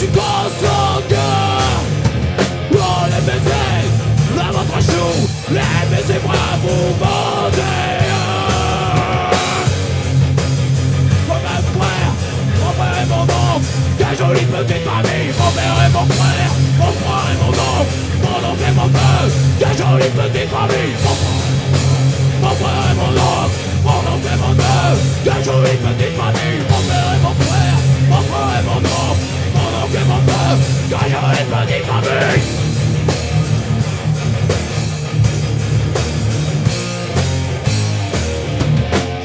suis consanguin. Oh les baisers, à votre joue, les baisers bravos vendéens. Comme un frère, mon frère et mon oncle, quelle jolie petite famille. Mon père et mon frère et mon oncle et mon père, quelle jolie petite famille. Mon frère et mon oncle et mon père, quelle jolie petite famille. Mon père et mon frère et mon oncle et mon père, quelle jolie petite famille.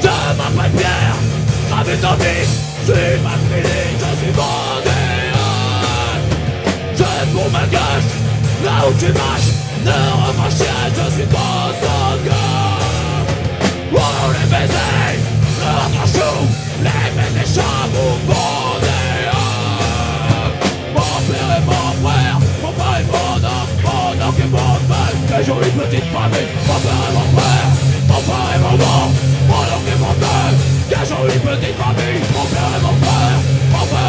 Je m'appelle Pierre, j'habite en ville, je suis masculin, je suis vendéen. Je pour ma gauche, là où tu marches, ne remarche, je suis consanguin. Oh les baisers, notre chou, les baisers chameaux vendéens. Mon père et mon frère, mon père et mon oncle et mon père, quelle jolie petite famille. Mon père et mon frère et mon oncle et mon père, quelle jolie petite famille. Mon père et mon frère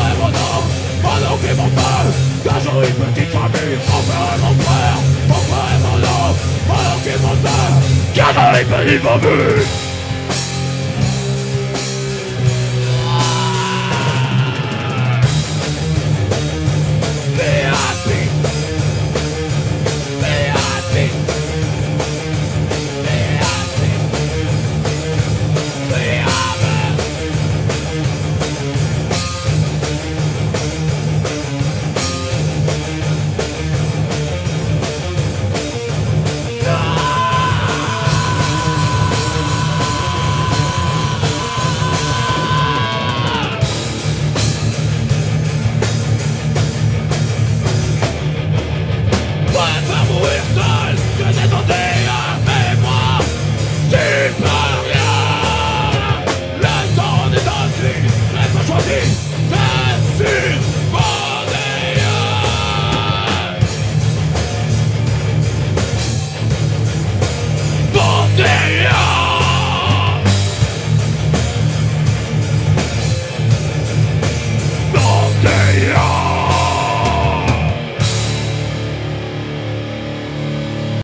et mon oncle et mon père, quelle jolie petite famille. Mon père et mon frère et mon oncle et mon père, quelle jolie petite famille.